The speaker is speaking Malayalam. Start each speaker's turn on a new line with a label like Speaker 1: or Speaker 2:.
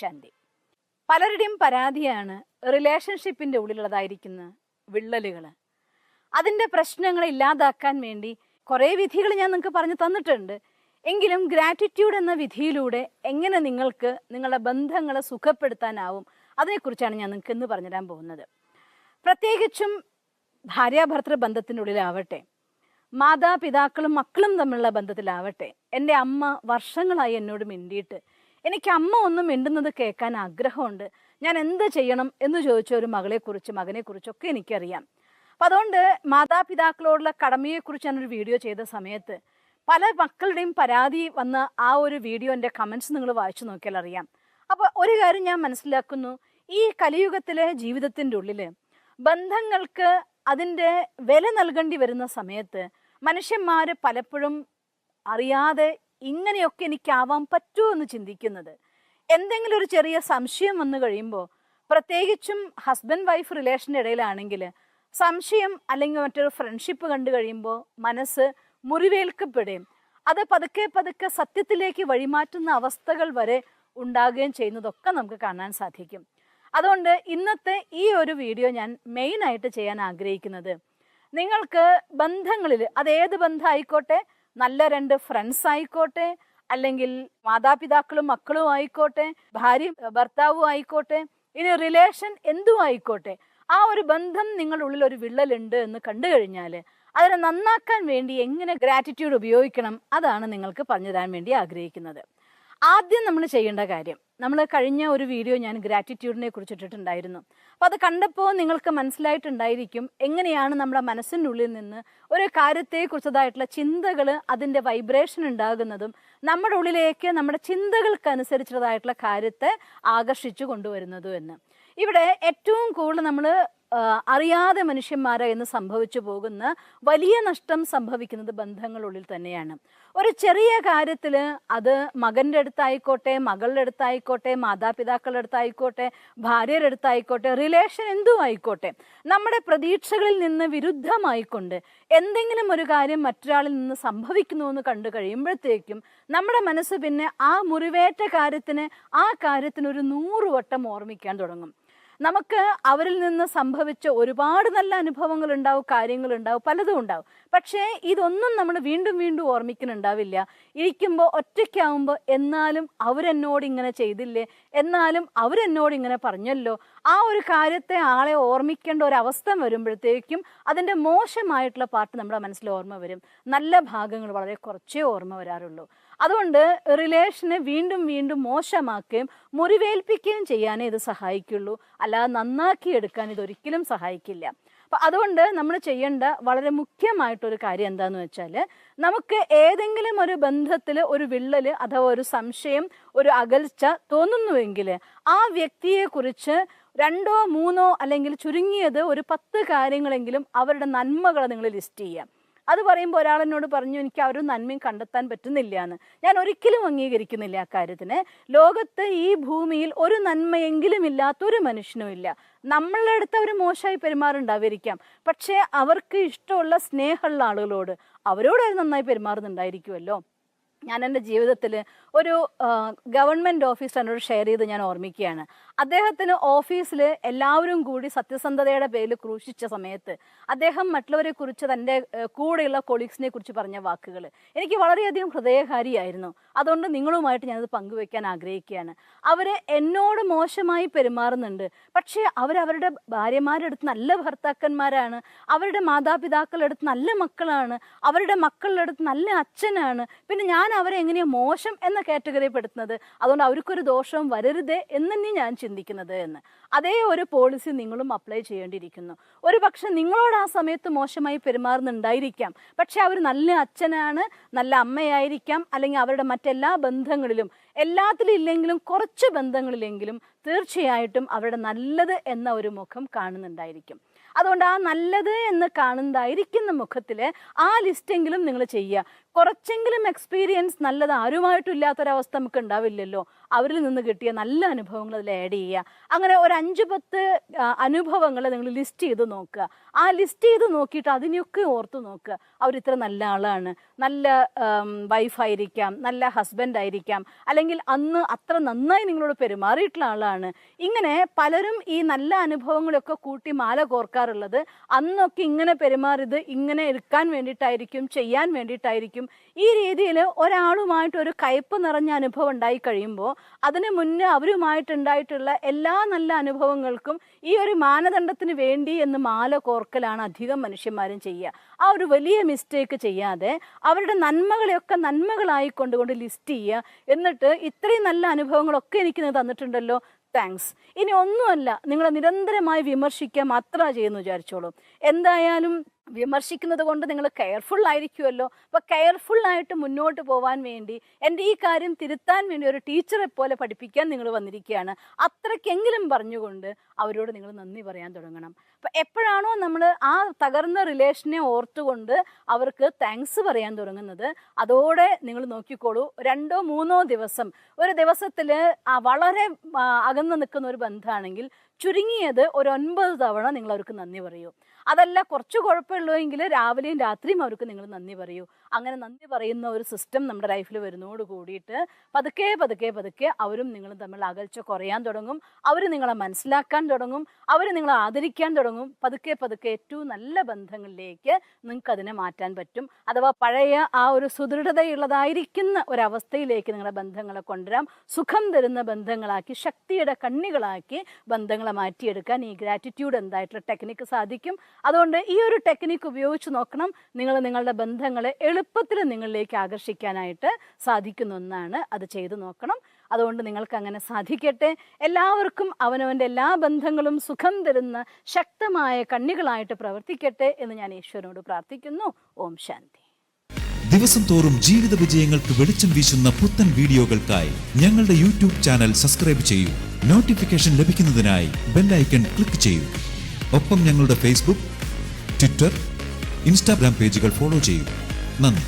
Speaker 1: ശാന്തി. പലരുടെയും പരാതിയാണ് റിലേഷൻഷിപ്പിൻ്റെ ഉള്ളിലുള്ളതായിരിക്കുന്ന വിള്ളലുകൾ. അതിൻ്റെ പ്രശ്നങ്ങളെ ഇല്ലാതാക്കാൻ വേണ്ടി കുറേ വിധികൾ ഞാൻ നിങ്ങൾക്ക് പറഞ്ഞു തന്നിട്ടുണ്ട്. എങ്കിലും ഗ്രാറ്റിറ്റ്യൂഡ് എന്ന വിധിയിലൂടെ എങ്ങനെ നിങ്ങൾക്ക് നിങ്ങളുടെ ബന്ധങ്ങളെ സുഖപ്പെടുത്താനാവും അതിനെക്കുറിച്ചാണ് ഞാൻ നിങ്ങൾക്ക് ഇന്ന് പറഞ്ഞുതരാൻ പോകുന്നത്. പ്രത്യേകിച്ചും ഭാര്യാഭർത്തൃ ബന്ധത്തിൻ്റെ ഉള്ളിലാവട്ടെ, മാതാപിതാക്കളും മക്കളും തമ്മിലുള്ള ബന്ധത്തിലാവട്ടെ, എൻ്റെ അമ്മ വർഷങ്ങളായി എന്നോട് മിണ്ടിയിട്ട് എനിക്ക് അമ്മ ഒന്നും മിണ്ടുന്നത് കേൾക്കാൻ ആഗ്രഹമുണ്ട്, ഞാൻ എന്ത് ചെയ്യണം എന്ന് ചോദിച്ച ഒരു മകനെക്കുറിച്ചൊക്കെ എനിക്കറിയാം. അപ്പം അതുകൊണ്ട് മാതാപിതാക്കളോടുള്ള കടമയെക്കുറിച്ച് ഞാനൊരു വീഡിയോ ചെയ്ത സമയത്ത് പല മക്കളുടെയും പരാതി വന്ന ആ ഒരു വീഡിയോ എൻ്റെ കമൻസ് നിങ്ങൾ വായിച്ചു നോക്കിയാൽ അറിയാം. അപ്പോൾ ഒരു കാര്യം ഞാൻ മനസ്സിലാക്കുന്നു, ഈ കലിയുഗത്തിലെ ജീവിതത്തിൻ്റെ ഉള്ളിൽ ബന്ധങ്ങൾക്ക് അതിൻ്റെ വില നൽകേണ്ടി വരുന്ന സമയത്ത് മനുഷ്യന്മാർ പലപ്പോഴും അറിയാതെ ഇങ്ങനെയൊക്കെ എനിക്കാവാൻ പറ്റുമോ എന്ന് ചിന്തിക്കുന്നത്. എന്തെങ്കിലും ഒരു ചെറിയ സംശയം വന്നു കഴിയുമ്പോൾ, പ്രത്യേകിച്ചും ഹസ്ബൻഡ് വൈഫ് റിലേഷൻ്റെ ഇടയിലാണെങ്കിൽ സംശയം അല്ലെങ്കിൽ മറ്റൊരു ഫ്രണ്ട്ഷിപ്പ് കണ്ടു കഴിയുമ്പോൾ മനസ്സ് മുറിവേൽക്കപ്പെടുകയും അത് പതുക്കെ സത്യത്തിലേക്ക് വഴിമാറ്റുന്ന അവസ്ഥകൾ വരെ ഉണ്ടാകുകയും ചെയ്യുന്നതൊക്കെ നമുക്ക് കാണാൻ സാധിക്കും. അതുകൊണ്ട് ഇന്നത്തെ ഈ ഒരു വീഡിയോ ഞാൻ മെയിനായിട്ട് ചെയ്യാൻ ആഗ്രഹിക്കുന്നത്, നിങ്ങൾക്ക് ബന്ധങ്ങളിൽ അതേത് ബന്ധമായിക്കോട്ടെ, നല്ല രണ്ട് ഫ്രണ്ട്സ് ആയിക്കോട്ടെ, അല്ലെങ്കിൽ മാതാപിതാക്കളും മക്കളും ആയിക്കോട്ടെ, ഭാര്യയും ഭർത്താവും ആയിക്കോട്ടെ, ഇനി റിലേഷൻ എന്തും ആയിക്കോട്ടെ, ആ ഒരു ബന്ധം നിങ്ങളുടെ ഉള്ളിൽ ഒരു വിള്ളലുണ്ട് എന്ന് കണ്ടു കഴിഞ്ഞാൽ അതിനെ നന്നാക്കാൻ വേണ്ടി എങ്ങനെ ഗ്രാറ്റിറ്റ്യൂഡ് ഉപയോഗിക്കണം അതാണ് നിങ്ങൾക്ക് പറഞ്ഞു തരാൻ വേണ്ടി ആഗ്രഹിക്കുന്നത്. ആദ്യം നമ്മൾ ചെയ്യേണ്ട കാര്യം, നമ്മൾ കഴിഞ്ഞ ഒരു വീഡിയോ ഞാൻ ഗ്രാറ്റിറ്റ്യൂഡിനെ കുറിച്ച് ഇട്ടിട്ടുണ്ടായിരുന്നു. അപ്പോൾ അത് കണ്ടപ്പോൾ നിങ്ങൾക്ക് മനസ്സിലായിട്ടുണ്ടായിരിക്കും എങ്ങനെയാണ് നമ്മുടെ മനസ്സിൻ്റെ ഉള്ളിൽ നിന്ന് ഒരു കാര്യത്തെക്കുറിച്ചതായിട്ടുള്ള ചിന്തകൾ, അതിൻ്റെ വൈബ്രേഷൻ ഉണ്ടാകുന്നതും നമ്മുടെ ഉള്ളിലേക്ക് നമ്മുടെ ചിന്തകൾക്കനുസരിച്ചതായിട്ടുള്ള കാര്യത്തെ ആകർഷിച്ചു കൊണ്ടുവരുന്നതും എന്ന്. ഇവിടെ ഏറ്റവും കൂടുതൽ നമ്മൾ അറിയാതെ മനുഷ്യന്മാരെ എന്ന് സംഭവിച്ചു പോകുന്ന വലിയ നഷ്ടം സംഭവിക്കുന്നത് ബന്ധങ്ങളുള്ളിൽ തന്നെയാണ്. ഒരു ചെറിയ കാര്യത്തിൽ, അത് മകൻ്റെ അടുത്തായിക്കോട്ടെ, മകളുടെ അടുത്തായിക്കോട്ടെ, മാതാപിതാക്കളുടെ അടുത്തായിക്കോട്ടെ, ഭാര്യയുടെ അടുത്തായിക്കോട്ടെ, റിലേഷൻ എന്തും ആയിക്കോട്ടെ, നമ്മുടെ പ്രതീക്ഷകളിൽ നിന്ന് വിരുദ്ധമായിക്കൊണ്ട് എന്തെങ്കിലും ഒരു കാര്യം മറ്റൊരാളിൽ നിന്ന് സംഭവിക്കുന്നു എന്ന് കണ്ടു കഴിയുമ്പോഴത്തേക്കും നമ്മുടെ മനസ്സ് പിന്നെ ആ മുറിവേറ്റ ആ കാര്യത്തിന് ഒരു 100 വട്ടം ഓർമ്മിക്കാൻ തുടങ്ങും. നമുക്ക് അവരിൽ നിന്ന് സംഭവിച്ച ഒരുപാട് നല്ല അനുഭവങ്ങൾ ഉണ്ടാവും, കാര്യങ്ങളുണ്ടാവും, പലതും ഉണ്ടാവും. പക്ഷേ ഇതൊന്നും നമ്മൾ വീണ്ടും ഓർമ്മിക്കുന്നുണ്ടാവില്ല. ഇരിക്കുമ്പോൾ ഒറ്റയ്ക്കാവുമ്പോൾ എന്നാലും അവരെന്നോട് ഇങ്ങനെ ചെയ്തില്ലേ, എന്നാലും അവരെന്നോട് ഇങ്ങനെ പറഞ്ഞല്ലോ, ആ ഒരു കാര്യത്തെ ആളെ ഓർമ്മിക്കേണ്ട ഒരവസ്ഥ വരുമ്പോഴത്തേക്കും അതിൻ്റെ മോശമായിട്ടുള്ള പാർട്ട് നമ്മുടെ മനസ്സിൽ ഓർമ്മ വരും. നല്ല ഭാഗങ്ങൾ വളരെ കുറച്ചേ ഓർമ്മ വരാറുള്ളൂ. അതുകൊണ്ട് റിലേഷനെ വീണ്ടും മോശമാക്കുകയും മുറിവേൽപ്പിക്കുകയും ചെയ്യാനേ ഇത് സഹായിക്കുള്ളൂ, അല്ലാതെ നന്നാക്കിയെടുക്കാൻ ഇതൊരിക്കലും സഹായിക്കില്ല. അപ്പം അതുകൊണ്ട് നമ്മൾ ചെയ്യേണ്ട വളരെ മുഖ്യമായിട്ടൊരു കാര്യം എന്താണെന്ന് വെച്ചാൽ, നമുക്ക് ഏതെങ്കിലും ഒരു ബന്ധത്തിൽ ഒരു വിള്ളൽ അഥവാ ഒരു സംശയം, ഒരു അകൽച്ച തോന്നുന്നുവെങ്കിൽ ആ വ്യക്തിയെക്കുറിച്ച് 2 3 അല്ലെങ്കിൽ ചുരുങ്ങിയത് ഒരു 10 കാര്യങ്ങളെങ്കിലും അവരുടെ നന്മകളെ നിങ്ങൾ ലിസ്റ്റ് ചെയ്യാം. അത് പറയുമ്പോൾ ഒരാളെന്നോട് പറഞ്ഞു, എനിക്ക് അവരും നന്മയും കണ്ടെത്താൻ പറ്റുന്നില്ല എന്ന്. ഞാൻ ഒരിക്കലും അംഗീകരിക്കുന്നില്ല ആ കാര്യത്തിന്. ലോകത്ത് ഈ ഭൂമിയിൽ ഒരു നന്മയെങ്കിലും ഇല്ലാത്തൊരു മനുഷ്യനും ഇല്ല. നമ്മളുടെ അടുത്ത് അവർ മോശമായി പെരുമാറുണ്ടായിരിക്കാം, പക്ഷേ അവർക്ക് ഇഷ്ടമുള്ള സ്നേഹമുള്ള ആളുകളോട് അവരോട് അവർ നന്നായി പെരുമാറുന്നുണ്ടായിരിക്കുമല്ലോ. ഞാൻ എൻ്റെ ജീവിതത്തിൽ ഒരു ഗവൺമെൻറ് ഓഫീസർ എന്നോട് ഷെയർ ചെയ്ത് ഞാൻ ഓർമ്മിക്കുകയാണ്. അദ്ദേഹത്തിന് ഓഫീസിൽ എല്ലാവരും കൂടി സത്യസന്ധതയുടെ പേരിൽ ക്രൂശിച്ച സമയത്ത് അദ്ദേഹം മറ്റുള്ളവരെ കുറിച്ച്, തൻ്റെ കൂടെയുള്ള കൊളീഗ്സിനെ കുറിച്ച് പറഞ്ഞ വാക്കുകൾ എനിക്ക് വളരെയധികം ഹൃദയകാരിയായിരുന്നു. അതുകൊണ്ട് നിങ്ങളുമായിട്ട് ഞാനത് പങ്കുവെക്കാൻ ആഗ്രഹിക്കുകയാണ്. അവർ എന്നോട് മോശമായി പെരുമാറുന്നുണ്ട്, പക്ഷേ അവരവരുടെ ഭാര്യമാരുടെ അടുത്ത് നല്ല ഭർത്താക്കന്മാരാണ്, അവരുടെ മാതാപിതാക്കളുടെ അടുത്ത് നല്ല മക്കളാണ്, അവരുടെ മക്കളുടെ അടുത്ത് നല്ല അച്ഛനാണ്. പിന്നെ ഞാൻ അവരെ എങ്ങനെയാണ് മോശം എന്ന കാറ്റഗറി പെടുത്തുന്നത്? അതുകൊണ്ട് അവർക്കൊരു ദോഷവും വരരുതേ എന്ന് തന്നെ ഞാൻ ചിന്തിക്കുന്നത് എന്ന്. അതേ ഒരു പോളിസി നിങ്ങളും അപ്ലൈ ചെയ്യേണ്ടിയിരിക്കുന്നു. ഒരു പക്ഷെ നിങ്ങളോട് ആ സമയത്ത് മോശമായി പെരുമാറുന്നുണ്ടായിരിക്കാം, പക്ഷെ അവർ നല്ല അച്ഛനാണ്, നല്ല അമ്മയായിരിക്കാം, അല്ലെങ്കിൽ അവരുടെ മറ്റെല്ലാ ബന്ധങ്ങളിലും, എല്ലാത്തിലും ഇല്ലെങ്കിലും കുറച്ച് ബന്ധങ്ങളിലെങ്കിലും തീർച്ചയായിട്ടും അവരുടെ നല്ലത് എന്ന ഒരു മുഖം കാണുന്നുണ്ടായിരിക്കും. അതുകൊണ്ട് ആ നല്ലത് എന്ന് കാണുന്നതായിരിക്കുന്ന മുഖത്തിൽ ആ ലിസ്റ്റെങ്കിലും നിങ്ങൾ ചെയ്യുക. കുറച്ചെങ്കിലും എക്സ്പീരിയൻസ് നല്ലത് ആരുമായിട്ടും ഇല്ലാത്തൊരവസ്ഥ നമുക്ക് ഉണ്ടാവില്ലല്ലോ. അവരിൽ നിന്ന് കിട്ടിയ നല്ല അനുഭവങ്ങൾ അതിൽ ആഡ് ചെയ്യുക. അങ്ങനെ ഒരു 5-10 അനുഭവങ്ങൾ നിങ്ങൾ ലിസ്റ്റ് ചെയ്ത് നോക്കുക. ആ ലിസ്റ്റ് ചെയ്ത് നോക്കിയിട്ട് അതിനെയൊക്കെ ഓർത്ത് നോക്കുക. അവരിത്ര നല്ല ആളാണ്, നല്ല വൈഫായിരിക്കാം, നല്ല ഹസ്ബൻഡ് ആയിരിക്കാം, അല്ലെങ്കിൽ അന്ന് അത്ര നന്നായി നിങ്ങളോട് പെരുമാറിയിട്ടുള്ള ആളാണ്. ഇങ്ങനെ പലരും ഈ നല്ല അനുഭവങ്ങളൊക്കെ കൂട്ടി മാല കോർക്കാറുള്ളത് അന്നൊക്കെ ഇങ്ങനെ പെരുമാറിയത് ഇങ്ങനെ എടുക്കാൻ വേണ്ടിയിട്ടായിരിക്കും, ചെയ്യാൻ വേണ്ടിയിട്ടായിരിക്കും. ഈ രീതിയിൽ ഒരാളുമായിട്ട് ഒരു കയ്പ് നിറഞ്ഞ അനുഭവം ഉണ്ടായി കഴിയുമ്പോൾ അതിന് മുന്നേ അവരുമായിട്ടുണ്ടായിട്ടുള്ള എല്ലാ നല്ല അനുഭവങ്ങൾക്കും ഈ ഒരു മാനദണ്ഡത്തിന് വേണ്ടി എന്ന് മാല കോർക്കലാണ് അധികം മനുഷ്യന്മാരും ചെയ്യുക. ആ ഒരു വലിയ മിസ്റ്റേക്ക് ചെയ്യാതെ അവരുടെ നന്മകളെയൊക്കെ നന്മകളായി കൊണ്ടുകൊണ്ട് ലിസ്റ്റ് ചെയ്യുക. എന്നിട്ട് ഇത്രയും നല്ല അനുഭവങ്ങളൊക്കെ എനിക്ക് തന്നിട്ടുണ്ടല്ലോ, താങ്ക്സ്. ഇനി ഒന്നുമല്ല, നിങ്ങളെ നിരന്തരമായി വിമർശിക്കുക മാത്രമേ ചെയ്യുന്നു വിചാരിച്ചോളൂ. എന്തായാലും വിമർശിക്കുന്നത് കൊണ്ട് നിങ്ങൾ കെയർഫുൾ ആയിരിക്കുമല്ലോ. അപ്പോൾ കെയർഫുള്ളായിട്ട് മുന്നോട്ട് പോകാൻ വേണ്ടി, എൻ്റെ ഈ കാര്യം തിരുത്താൻ വേണ്ടി ഒരു ടീച്ചറെ പോലെ പഠിപ്പിക്കാൻ നിങ്ങൾ വന്നിരിക്കുകയാണ്. അത്രയ്ക്കെങ്കിലും പറഞ്ഞുകൊണ്ട് അവരോട് നിങ്ങൾ നന്ദി പറയാൻ തുടങ്ങണം. അപ്പം എപ്പോഴാണോ നമ്മൾ ആ തകർന്ന റിലേഷനെ ഓർത്തുകൊണ്ട് അവർക്ക് താങ്ക്സ് പറയാൻ തുടങ്ങുന്നത്, അതോടെ നിങ്ങൾ നോക്കിക്കോളൂ, 2-3 ദിവസം, ഒരു ദിവസത്തിൽ വളരെ അകന്ന് നിൽക്കുന്ന ഒരു ബന്ധമാണെങ്കിൽ ചുരുങ്ങിയത് ഒരു 9 തവണ നിങ്ങൾ അവർക്ക് നന്ദി പറയൂ. അതല്ല കുറച്ച് കുഴപ്പമുള്ളൂവെങ്കിൽ രാവിലെയും രാത്രിയും അവർക്ക് നിങ്ങൾ നന്ദി പറയൂ. അങ്ങനെ നന്ദി പറയുന്ന ഒരു സിസ്റ്റം നമ്മുടെ ലൈഫിൽ വരുന്നതോട് കൂടിയിട്ട് പതുക്കെ പതുക്കെ പതുക്കെ അവരും നിങ്ങളും തമ്മിൽ അകൽച്ച കുറയാൻ തുടങ്ങും. അവർ നിങ്ങളെ മനസ്സിലാക്കാൻ തുടങ്ങും, അവർ നിങ്ങളെ ആദരിക്കാൻ തുടങ്ങും. പതുക്കെ പതുക്കെ ഏറ്റവും നല്ല ബന്ധങ്ങളിലേക്ക് നിങ്ങൾക്ക് അതിനെ മാറ്റാൻ പറ്റും. അഥവാ പഴയ ആ ഒരു സുദൃഢതയുള്ളതായിരിക്കുന്ന ഒരവസ്ഥയിലേക്ക് നിങ്ങളുടെ ബന്ധങ്ങളെ കൊണ്ടുവരാം. സുഖം തരുന്ന ബന്ധങ്ങളാക്കി, ശക്തിയുടെ കണ്ണികളാക്കി ബന്ധങ്ങളെ മാറ്റിയെടുക്കാൻ ഈ ഗ്രാറ്റിറ്റ്യൂഡ് എന്തായിട്ടുള്ള ടെക്നിക്ക് സാധിക്കും. അതുകൊണ്ട് ഈ ഒരു ടെക്നിക്ക് ഉപയോഗിച്ച് നോക്കണം. നിങ്ങളുടെ ബന്ധങ്ങളെ എളുപ്പത്തിൽ നിങ്ങളിലേക്ക് ആകർഷിക്കാനായിട്ട് സാധിക്കുന്ന ഒന്നാണ്. അത് ചെയ്തു നോക്കണം. അതുകൊണ്ട് നിങ്ങൾക്ക് അങ്ങനെ സാധിക്കട്ടെ. എല്ലാവർക്കും അവനവൻ്റെ എല്ലാ ബന്ധങ്ങളും സുഖം തരുന്ന ശക്തമായ കണ്ണികളായിട്ട് പ്രവർത്തിക്കട്ടെ എന്ന് ഞാൻ ഈശ്വരനോട് പ്രാർത്ഥിക്കുന്നു. ഓം ശാന്തി.
Speaker 2: ദിവസം തോറും ജീവിത വിജയങ്ങൾക്ക് വെളിച്ചം വീശുന്ന പുത്തൻ വീഡിയോകൾക്കായി ഞങ്ങളുടെ യൂട്യൂബ് ചാനൽ സബ്സ്ക്രൈബ് ചെയ്യൂ. നോട്ടിഫിക്കേഷൻ ലഭിക്കുന്നതിനായി ബെൽ ഐക്കൺ ക്ലിക്ക് ചെയ്യൂ. ഒപ്പം ഞങ്ങളുടെ ഫേസ്ബുക്ക്, ട്വിറ്റർ, ഇൻസ്റ്റാഗ്രാം പേജുകൾ ഫോളോ ചെയ്യൂ. നന്ദി.